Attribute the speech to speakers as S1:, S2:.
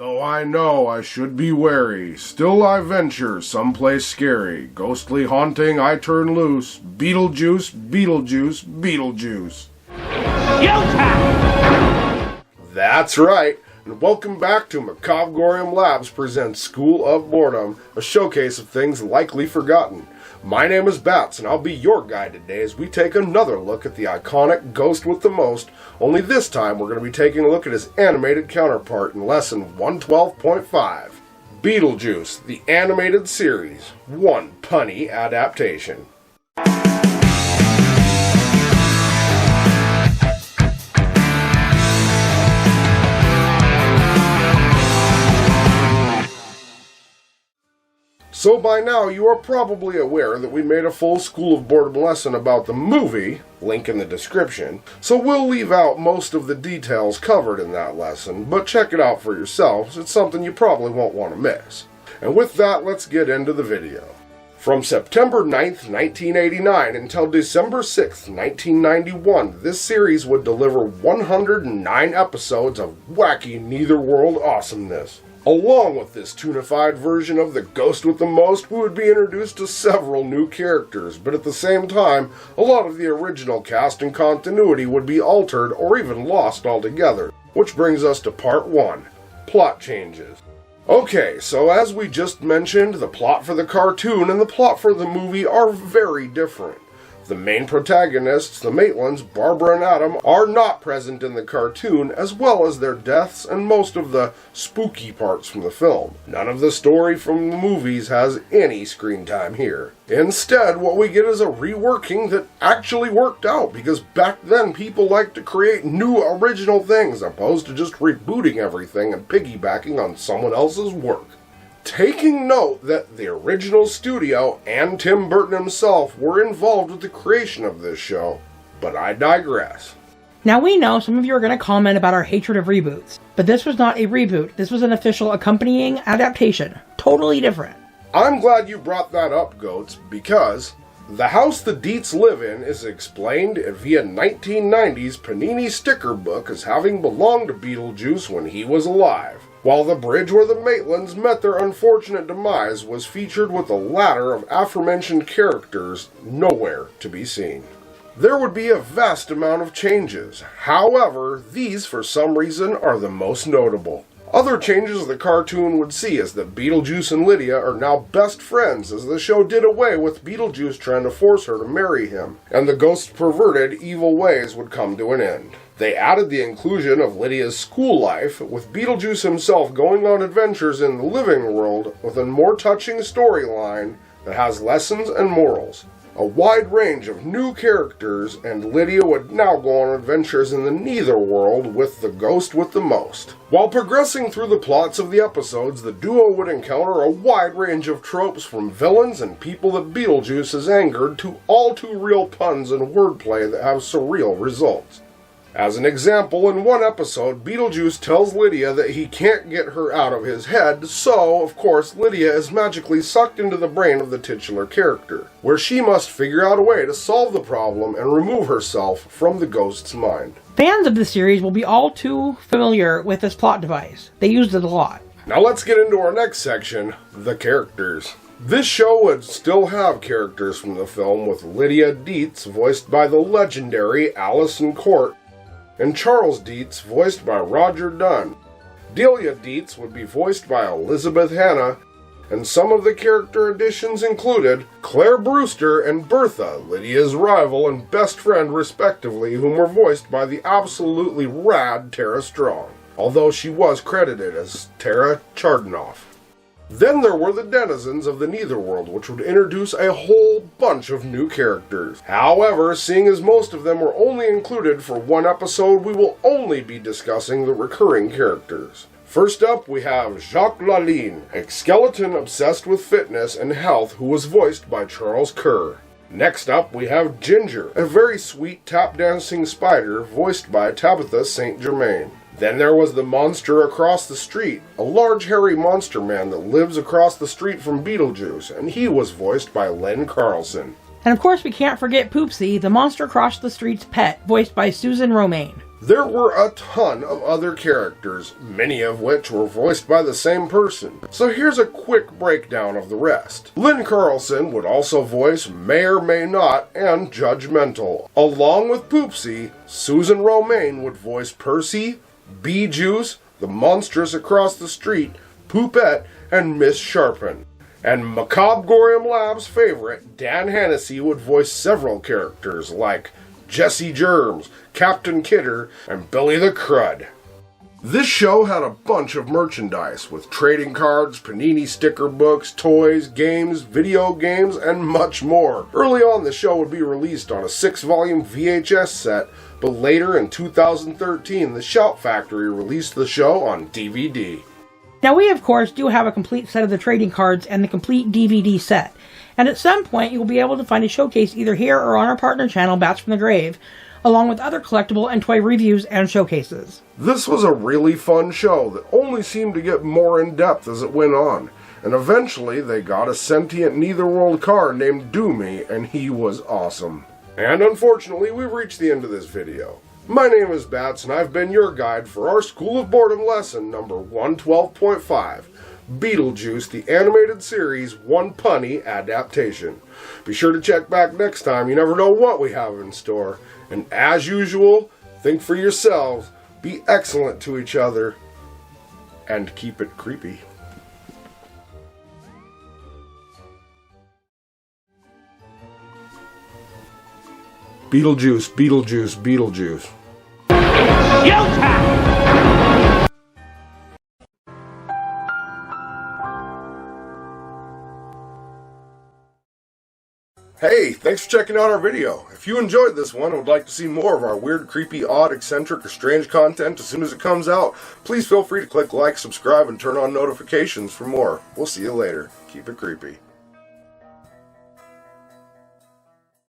S1: Though I know I should be wary, still I venture someplace scary. Ghostly haunting I turn loose. Beetlejuice, Beetlejuice, Beetlejuice. That's right, and welcome back to Macabre'Gorium Labs presents School of Boredom, a showcase of things likely forgotten. My name is Bats, and I'll be your guide today as we take another look at the iconic Ghost with the Most, only this time we're going to be taking a look at his animated counterpart in Lesson 112.5. Beetlejuice, the Animated Series, 1 Punny Adaptation. So by now, you are probably aware that we made a full School of Boredom lesson about the movie, link in the description, so we'll leave out most of the details covered in that lesson, but check it out for yourselves, it's something you probably won't want to miss. And with that, let's get into the video. From September 9th, 1989 until December 6th, 1991, this series would deliver 109 episodes of wacky Neitherworld awesomeness. Along with this tunified version of the Ghost with the Most, we would be introduced to several new characters, but at the same time, a lot of the original cast and continuity would be altered or even lost altogether. Which brings us to Part 1, Plot Changes. Okay, so as we just mentioned, the plot for the cartoon and the plot for the movie are very different. The main protagonists, the Maitlands, Barbara and Adam, are not present in the cartoon, as well as their deaths and most of the spooky parts from the film. None of the story from the movies has any screen time here. Instead, what we get is a reworking that actually worked out, because back then people liked to create new original things, opposed to just rebooting everything and piggybacking on someone else's work. Taking note that the original studio and Tim Burton himself were involved with the creation of this show, but I digress.
S2: Now we know some of you are going to comment about our hatred of reboots, but this was not a reboot, this was an official accompanying adaptation. Totally different.
S1: I'm glad you brought that up, Goats, because the house the Deetz live in is explained via 1990's Panini sticker book as having belonged to Beetlejuice when he was alive, while the bridge where the Maitlands met their unfortunate demise was featured with the latter of aforementioned characters nowhere to be seen. There would be a vast amount of changes, however, these for some reason are the most notable. Other changes the cartoon would see is that Beetlejuice and Lydia are now best friends, as the show did away with Beetlejuice trying to force her to marry him, and the ghost's perverted, evil ways would come to an end. They added the inclusion of Lydia's school life, with Beetlejuice himself going on adventures in the living world with a more touching storyline that has lessons and morals. A wide range of new characters, and Lydia would now go on adventures in the Neitherworld with the Ghost with the Most. While progressing through the plots of the episodes, the duo would encounter a wide range of tropes from villains and people that Beetlejuice has angered to all too real puns and wordplay that have surreal results. As an example, in one episode, Beetlejuice tells Lydia that he can't get her out of his head, so, of course, Lydia is magically sucked into the brain of the titular character, where she must figure out a way to solve the problem and remove herself from the ghost's mind.
S2: Fans of the series will be all too familiar with this plot device. They used it a lot.
S1: Now let's get into our next section, the characters. This show would still have characters from the film, with Lydia Deetz, voiced by the legendary Alyson, and Charles Deetz, voiced by Roger Dunn. Delia Deetz would be voiced by Elizabeth Hanna, and some of the character additions included Claire Brewster and Bertha, Lydia's rival and best friend respectively, whom were voiced by the absolutely rad Tara Strong, although she was credited as Tara Chardanoff. Then there were the denizens of the Neitherworld, which would introduce a whole bunch of new characters. However, seeing as most of them were only included for one episode, we will only be discussing the recurring characters. First up, we have Jacques Laline, a skeleton obsessed with fitness and health who was voiced by Charles Kerr. Next up, we have Ginger, a very sweet tap-dancing spider voiced by Tabitha St. Germain. Then there was the monster across the street, a large hairy monster man that lives across the street from Beetlejuice, and he was voiced by Len Carlson.
S2: And of course we can't forget Poopsie, the monster across the street's pet, voiced by Susan Romaine.
S1: There were a ton of other characters, many of which were voiced by the same person. So here's a quick breakdown of the rest. Lynn Carlson would also voice May or May Not and Judgmental. Along with Poopsie, Susan Romaine would voice Percy, Bee-Juice, the Monstrous Across the Street, Poopette, and Miss Sharpen. And Macabre'Gorium Labs' favorite, Dan Hennessy, would voice several characters like Jesse Germs, Captain Kidder, and Billy the Crud. This show had a bunch of merchandise, with trading cards, Panini sticker books, toys, games, video games, and much more. Early on, the show would be released on a 6-volume VHS set, but later in 2013, the Shout Factory released the show on DVD.
S2: Now we, of course, do have a complete set of the trading cards and the complete DVD set. And at some point, you'll be able to find a showcase either here or on our partner channel, Bats from the Grave, along with other collectible and toy reviews and showcases.
S1: This was a really fun show that only seemed to get more in-depth as it went on, and eventually they got a sentient Neitherworld car named Doomy, and he was awesome. And unfortunately, we've reached the end of this video. My name is Bats, and I've been your guide for our School of Boredom lesson number 112.5. Beetlejuice, the animated series, One Punny Adaptation. Be sure to check back next time. You never know what we have in store. And as usual, think for yourselves, be excellent to each other, and keep it creepy. Beetlejuice, Beetlejuice, Beetlejuice. Hey, thanks for checking out our video. If you enjoyed this one and would like to see more of our weird, creepy, odd, eccentric, or strange content as soon as it comes out, please feel free to click like, subscribe, and turn on notifications for more. We'll see you later. Keep it creepy.